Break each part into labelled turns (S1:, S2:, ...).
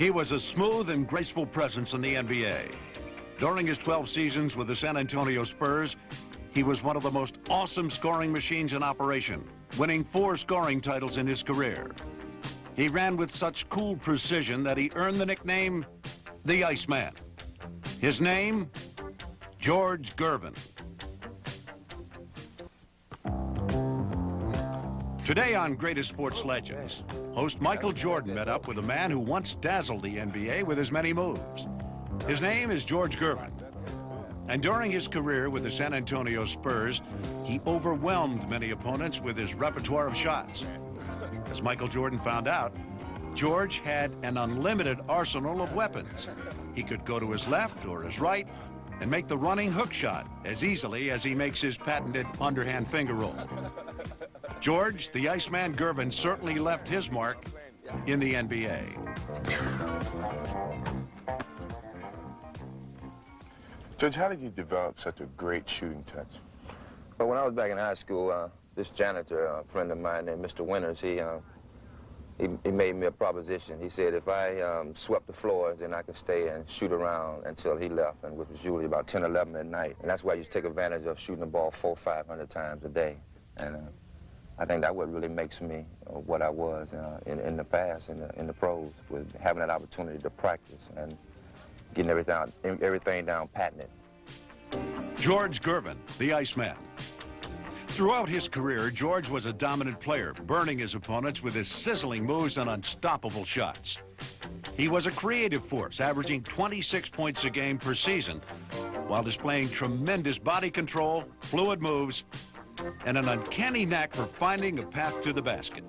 S1: He was a smooth and graceful presence in the NBA. During his 12 seasons with the San Antonio Spurs, he was one of the most awesome scoring machines in operation, winning 4 scoring titles in his career. He ran with such cool precision that he earned the nickname the Iceman. His name, George GERVIN. Today on Greatest Sports Legends, host Michael Jordan met up with a man who once dazzled the NBA with his many moves. His name is George GERVIN. And during his career with the San Antonio Spurs, he overwhelmed many opponents with his repertoire of shots. As Michael Jordan found out, George had an unlimited arsenal of weapons. He could go to his left or his right and make the running hook shot as easily as he makes his patented underhand finger roll. George, the Iceman GERVIN, certainly left his mark in the NBA.
S2: George, how did you develop such a great shooting touch?
S3: Well, when I was back in high school, this janitor, a friend of mine named Mr. Winters, he made me a proposition. He said if I swept the floors, then I could stay and shoot around until he left, and which was usually about 10, 11 at night. And that's why I used to take advantage of shooting the ball 400, 500 times a day. And I think that what really makes me what I was in the past, in the pros, was having that opportunity to practice and getting everything down patented.
S1: George GERVIN, the Iceman. Throughout his career, George was a dominant player, burning his opponents with his sizzling moves and unstoppable shots. He was a creative force, averaging 26 points a game per season, while displaying tremendous body control, fluid moves, and an uncanny knack for finding a path to the basket.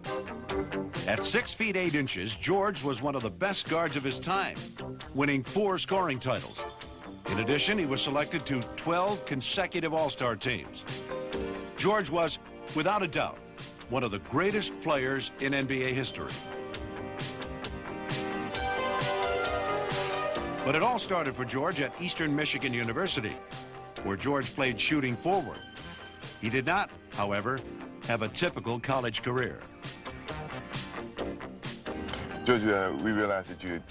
S1: At 6 feet 8 inches, George was one of the best guards of his time, winning 4 scoring titles. In addition, he was selected to 12 consecutive All-Star teams. George was, without a doubt, one of the greatest players in NBA history. But it all started for George at Eastern Michigan University, where George played shooting forward. He did not, however, have a typical college career.
S2: George, we realized that you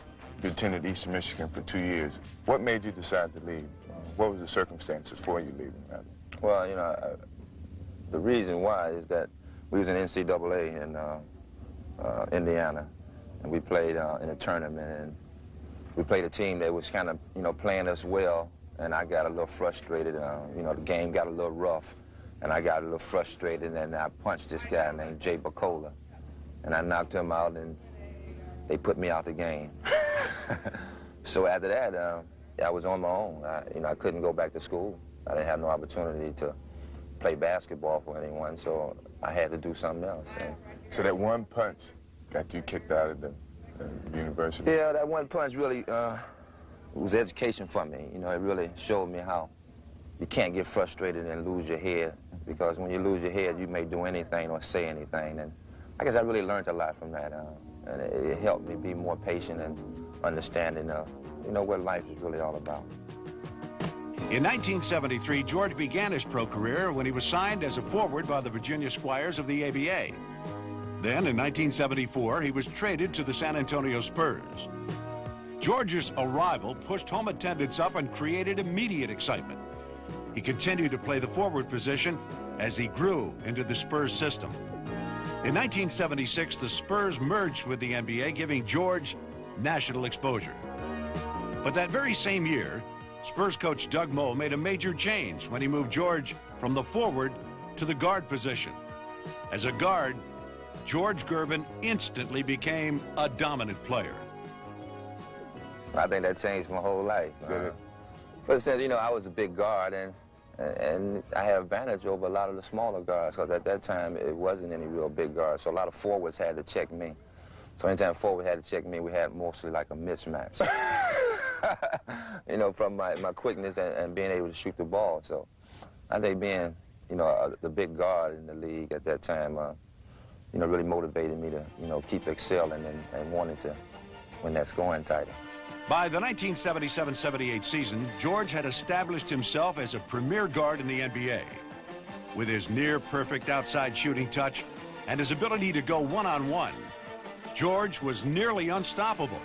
S2: attended Eastern Michigan for 2 years. What made you decide to leave? What was the circumstances for you leaving?
S3: Well, you know, the reason why is that we was in NCAA in Indiana, and we played in a tournament, and we played a team that was kind of, you know, playing us well, and I got a little frustrated. You know, the game got a little rough, and I got a little frustrated, and I punched this guy named Jay Bacola, and I knocked him out, and they put me out the game. So after that, I was on my own. You know, I couldn't go back to school. I didn't have no opportunity to play basketball for anyone, so I had to do something else.
S2: So that one punch got you kicked out of the university?
S3: Yeah, that one punch really was education for me. You know, it really showed me how you can't get frustrated and lose your head, because when you lose your head, you may do anything or say anything. And I guess I really learned a lot from that, and it helped me be more patient and understanding of, you know, what life is really all about.
S1: In 1973, George began his pro career when he was signed as a forward by the Virginia Squires of the ABA. Then, in 1974, he was traded to the San Antonio Spurs. George's arrival pushed home attendance up and created immediate excitement. He continued to play the forward position as he grew into the Spurs system. In 1976, the Spurs merged with the NBA, giving George national exposure. But that very same year, Spurs coach Doug Moe made a major change when he moved George from the forward to the guard position. As a guard, George GERVIN instantly became a dominant player.
S3: I think that changed my whole life. But since, you know, I was a big guard, and I had advantage over a lot of the smaller guards, because at that time it wasn't any real big guards, so a lot of forwards had to check me. So anytime forward had to check me, we had mostly like a mismatch. You know, from my quickness and being able to shoot the ball. So I think being, you know, the big guard in the league at that time, you know, really motivated me to, you know, keep excelling and wanting to win that scoring title.
S1: By the 1977-78 season, George had established himself as a premier guard in the NBA. With his near-perfect outside shooting touch and his ability to go one-on-one, George was nearly unstoppable.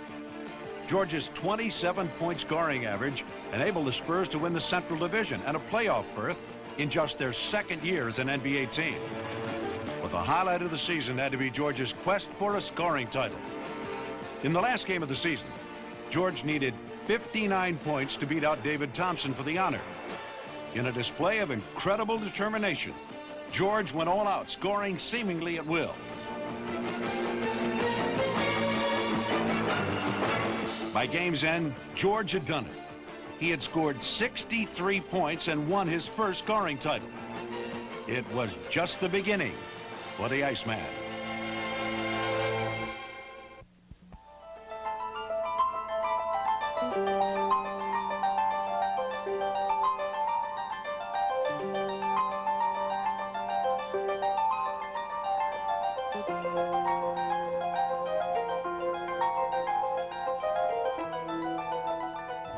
S1: George's 27-point scoring average enabled the Spurs to win the Central Division and a playoff berth in just their second year as an NBA team. But the highlight of the season had to be George's quest for a scoring title. In the last game of the season, George needed 59 points to beat out David Thompson for the honor. In a display of incredible determination, George went all out, scoring seemingly at will. By game's end, George had done it. He had scored 63 points and won his first scoring title. It was just the beginning for the Iceman.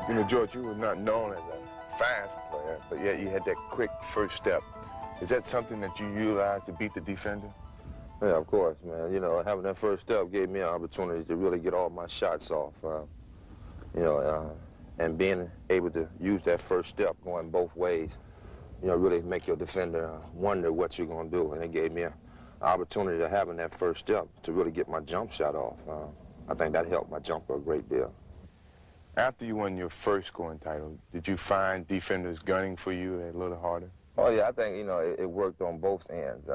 S2: You know, George, you were not known as a fast player, but yet you had that quick first step. Is that something that you utilized to beat the defender?
S3: Yeah, of course, man. You know, having that first step gave me an opportunity to really get all my shots off. And being able to use that first step going both ways, you know, really make your defender wonder what you're going to do. And it gave me an opportunity to having that first step to really get my jump shot off. I think that helped my jumper a great deal.
S2: After you won your first scoring title, did you find defenders gunning for you a little harder?
S3: Oh, yeah, I think, you know, it worked on both ends.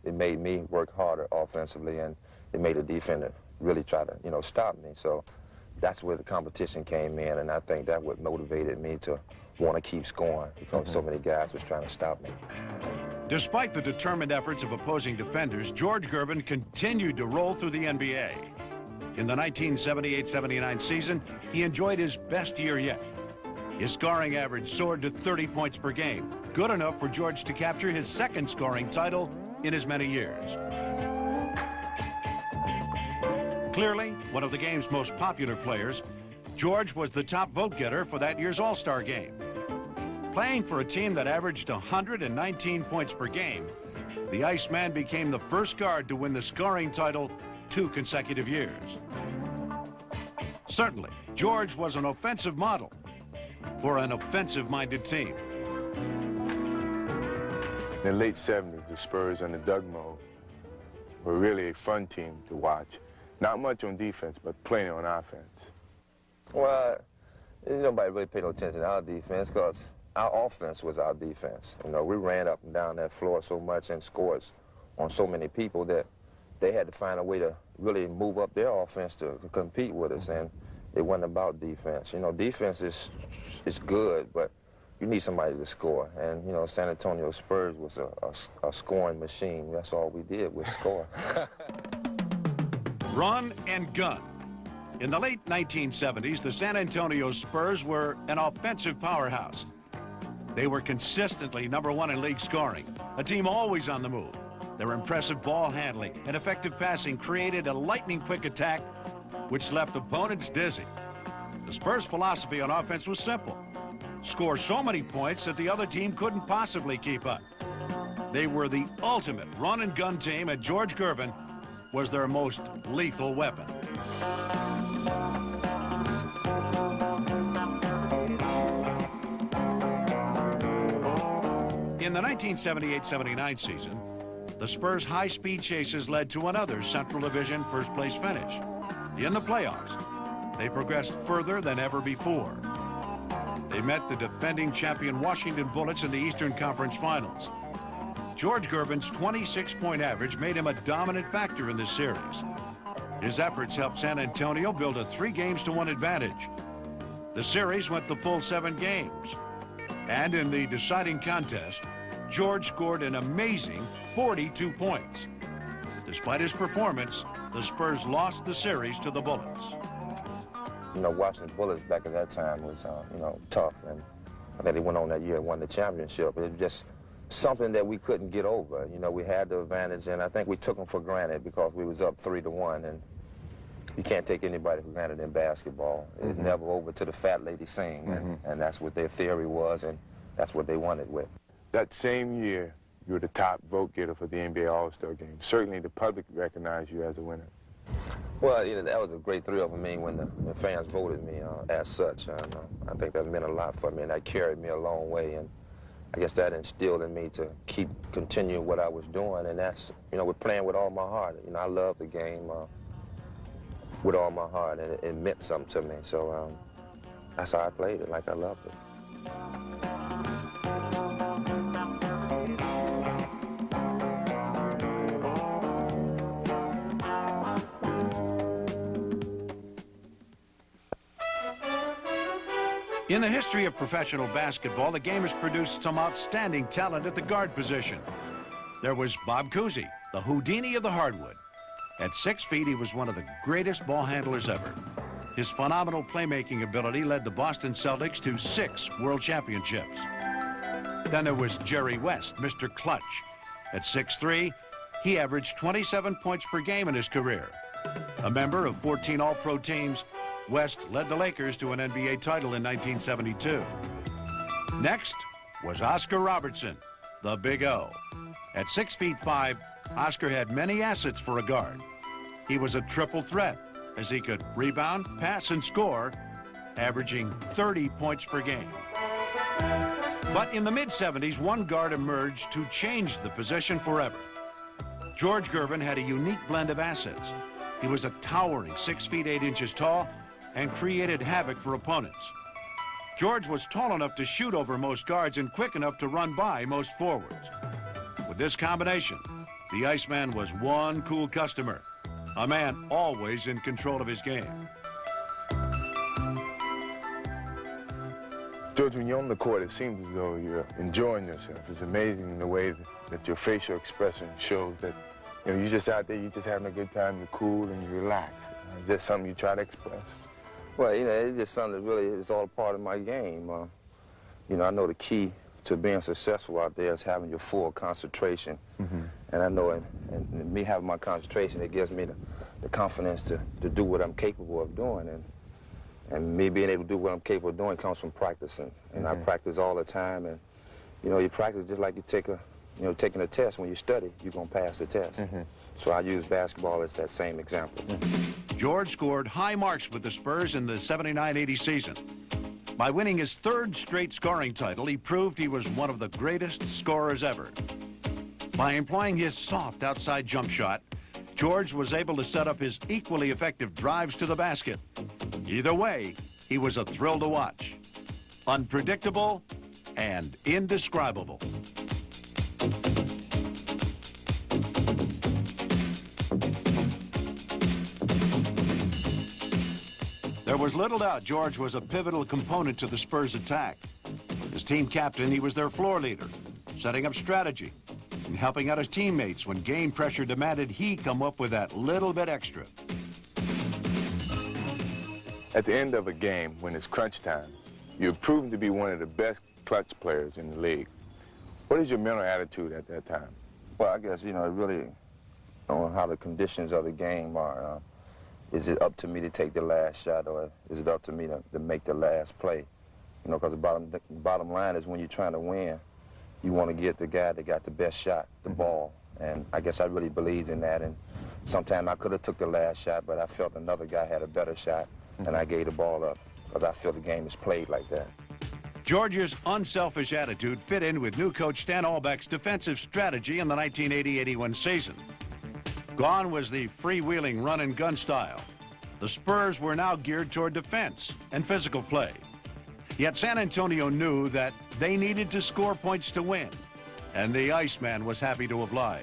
S3: It made me work harder offensively, and it made the defender really try to, you know, stop me. So that's where the competition came in, and I think that what motivated me to want to keep scoring because so many guys was trying to stop me.
S1: Despite the determined efforts of opposing defenders, George Gervin continued to roll through the NBA. In the 1978-79 season, he enjoyed his best year yet. His scoring average soared to 30 points per game, good enough for George to capture his second scoring title in as many years. Clearly, one of the game's most popular players, George was the top vote-getter for that year's All-Star game. Playing for a team that averaged 119 points per game, the Iceman became the first guard to win the scoring title 2 consecutive years. Certainly, George was an offensive model for an offensive-minded team.
S2: In the late 70s, the Spurs under Doug Moe were really a fun team to watch. Not much on defense, but plenty on offense.
S3: Well, nobody really paid no attention to our defense because our offense was our defense. You know, we ran up and down that floor so much and scored on so many people that they had to find a way to really move up their offense to compete with us, and it wasn't about defense. You know, defense is good, but you need somebody to score. And, you know, San Antonio Spurs was a scoring machine. That's all we did was score.
S1: Run and gun. In the late 1970s, the San Antonio Spurs were an offensive powerhouse. They were consistently #1 in league scoring, a team always on the move. Their impressive ball handling and effective passing created a lightning-quick attack, which left opponents dizzy. The Spurs' philosophy on offense was simple: score so many points that the other team couldn't possibly keep up. They were the ultimate run-and-gun team, and George Gervin was their most lethal weapon. In the 1978-79 season, the Spurs' high-speed chases led to another Central Division first-place finish. In the playoffs, they progressed further than ever before. They met the defending champion Washington Bullets in the Eastern Conference Finals. George Gervin's 26-point average made him a dominant factor in this series. His efforts helped San Antonio build a 3-games-to-1 advantage. The series went the full 7 games. And in the deciding contest, George scored an amazing 42 points. Despite his performance, the Spurs lost the series to the Bullets.
S3: You know, Washington Bullets back at that time was, you know, tough. And I think they went on that year and won the championship. It was just something that we couldn't get over. You know, we had the advantage, and I think we took them for granted because we was up 3-1. And you can't take anybody for granted in basketball. It's never over till the fat lady sing. And that's what their theory was, and that's what they wanted with.
S2: That same year, you were the top vote getter for the NBA All-Star game. Certainly the public recognized you as a winner.
S3: Well, you know, that was a great thrill for me when the fans voted me as such. I think that meant a lot for me, and that carried me a long way. And I guess that instilled in me to continue what I was doing, and that's, you know, we're playing with all my heart. You know, I love the game with all my heart, and it meant something to me. So that's how I played it, like I loved it.
S1: In the history of professional basketball, the game has produced some outstanding talent at the guard position. There was Bob Cousy, the Houdini of the hardwood. At 6 feet, he was one of the greatest ball handlers ever. His phenomenal playmaking ability led the Boston Celtics to 6 world championships. Then there was Jerry West, Mr. Clutch. At 6'3", he averaged 27 points per game in his career. A member of 14 All-Pro teams, West led the Lakers to an NBA title in 1972. Next was Oscar Robertson, the Big O. At 6'5", Oscar had many assets for a guard. He was a triple threat, as he could rebound, pass, and score, averaging 30 points per game. But in the mid-70s, one guard emerged to change the position forever. George Gervin had a unique blend of assets. He was a towering 6 feet 8 inches tall and created havoc for opponents. George was tall enough to shoot over most guards and quick enough to run by most forwards. With this combination, the Iceman was one cool customer, a man always in control of his game.
S2: George, when you're on the court, it seems as though you're enjoying yourself. It's amazing the way that your facial expression shows that, you know, you're just out there, you're just having a good time, you're cool and you relax. Is that something you try to express?
S3: Well, you know, it's just something that really is all part of my game. You know, I know the key to being successful out there is having your full concentration. And I know and me having my concentration, it gives me the confidence to do what I'm capable of doing. And me being able to do what I'm capable of doing comes from practicing. And I practice all the time. And, you know, you practice just like you taking a test. When you study, you're going to pass the test. So I use basketball as that same example.
S1: George scored high marks with the Spurs in the 79-80 season. By winning his 3rd straight scoring title, he proved he was one of the greatest scorers ever. By employing his soft outside jump shot, George was able to set up his equally effective drives to the basket. Either way, he was a thrill to watch. Unpredictable and indescribable. There was little doubt George was a pivotal component to the Spurs' attack. As team captain, he was their floor leader, setting up strategy and helping out his teammates when game pressure demanded he come up with that little bit extra.
S2: At the end of a game, when it's crunch time, you're proven to be one of the best clutch players in the league. What is your mental attitude at that time?
S3: Well, I guess, you know, it really on how the conditions of the game are. Is it up to me to take the last shot, or is it up to me to make the last play? You know, because the bottom line is when you're trying to win, you want to get the guy that got the best shot, the ball. And I guess I really believed in that. And sometimes I could have took the last shot, but I felt another guy had a better shot, and I gave the ball up because I feel the game is played like that.
S1: George's unselfish attitude fit in with new coach Stan Albeck's defensive strategy in the 1980-81 season. Gone was the freewheeling run-and-gun style. The Spurs were now geared toward defense and physical play. Yet San Antonio knew that they needed to score points to win, and the Iceman was happy to oblige.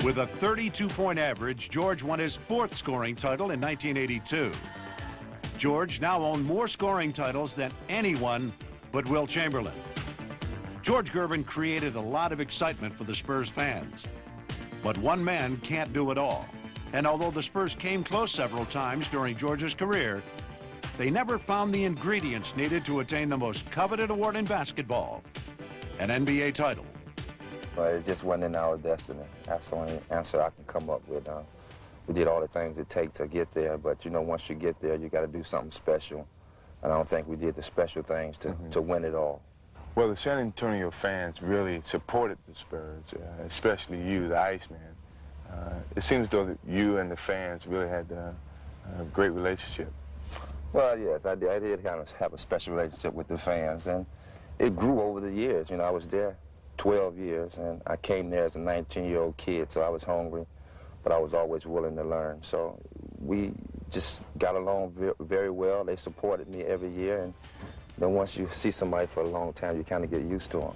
S1: With a 32-point average, George won his 4th scoring title in 1982. George now owned more scoring titles than anyone but Will Chamberlain. George Gervin created a lot of excitement for the Spurs fans. But one man can't do it all. And although the Spurs came close several times during George's career, they never found the ingredients needed to attain the most coveted award in basketball, an NBA title.
S3: But it just wasn't in our destiny. That's the only answer I can come up with. we did all the things it takes to get there, but you know, once you get there, you got to do something special. And I don't think we did the special things to win it all.
S2: Well, the San Antonio fans really supported the Spurs, especially you, the Iceman. It seems though that you and the fans really had a great relationship.
S3: Well, yes, I did kind of have a special relationship with the fans, and it grew over the years. You know, I was there 12 years, and I came there as a 19-year-old kid, so I was hungry, but I was always willing to learn. So we just got along very well. They supported me every year, and then once you see somebody for a long time, you kind of get used to them.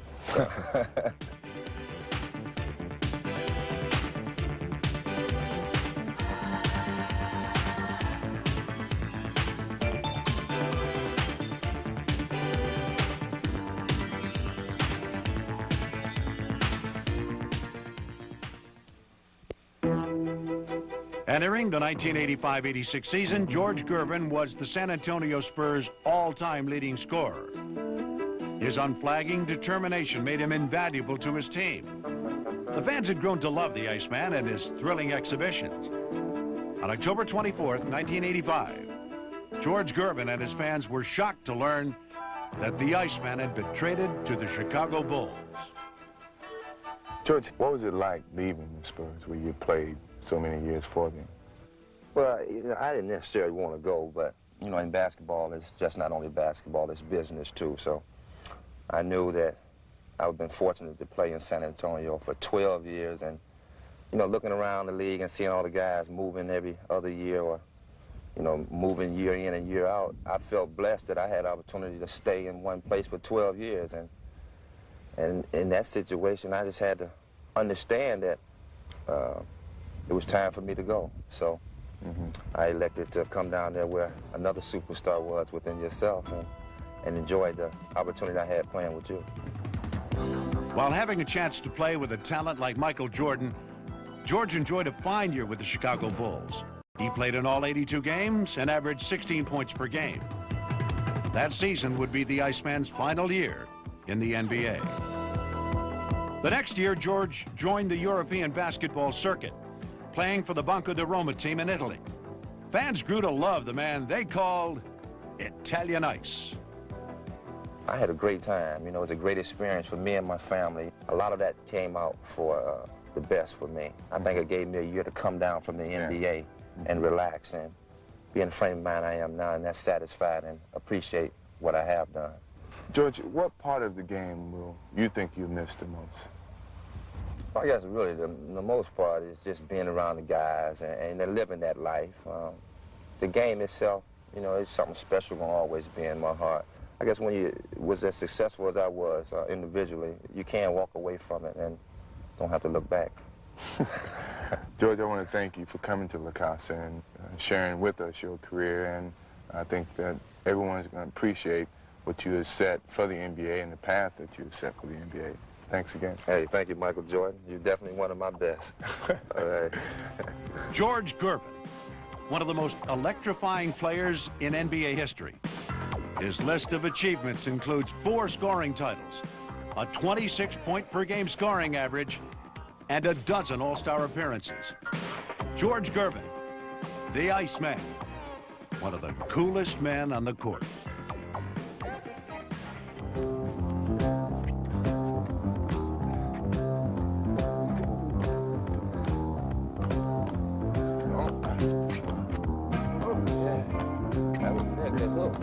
S1: Entering the 1985-86 season, George Gervin was the San Antonio Spurs' all-time leading scorer. His unflagging determination made him invaluable to his team. The fans had grown to love the Iceman and his thrilling exhibitions. On October 24th, 1985, George Gervin and his fans were shocked to learn that the Iceman had been traded to the Chicago Bulls.
S2: George, what was it like leaving the Spurs where you played so many years for them?
S3: Well, you know, I didn't necessarily want to go, but, you know, in basketball, it's just not only basketball, it's business too. So I knew that I've been fortunate to play in San Antonio for 12 years, and, you know, looking around the league and seeing all the guys moving every other year or, you know, moving year in and year out, I felt blessed that I had the opportunity to stay in one place for 12 years. And in that situation, I just had to understand that it was time for me to go. So I elected to come down there where another superstar was within yourself and enjoy the opportunity I had playing with you.
S1: While having a chance to play with a talent like Michael Jordan, George enjoyed a fine year with the Chicago Bulls. He played in all 82 games and averaged 16 points per game. That season would be the Iceman's final year in the NBA. The next year, George joined the European basketball circuit, playing for the Banco di Roma team in Italy. Fans grew to love the man they called Italian Ice.
S3: I had a great time. You know, it was a great experience for me and my family. A lot of that came out for the best for me. I think it gave me a year to come down from the NBA and relax and be in the frame of mind I am now, and that's satisfied and appreciate what I have done.
S2: George, what part of the game will you think you missed the most?
S3: I guess really the most part is just being around the guys and living that life. The game itself, you know, it's something special gonna always be in my heart. I guess when you was as successful as I was individually, you can't walk away from it and don't have to look back.
S2: George, I want to thank you for coming to La Casa and sharing with us your career, and I think that everyone's going to appreciate what you have set for the NBA and the path that you have set for the NBA. Thanks again.
S3: Hey, thank you, Michael Jordan. You're definitely one of my best. All right.
S1: George Gervin, one of the most electrifying players in NBA history. His list of achievements includes 4 scoring titles, a 26-point-per-game scoring average, and a dozen All-Star appearances. George Gervin, the Iceman, one of the coolest men on the court.
S3: Oh, yeah. That was good. Look.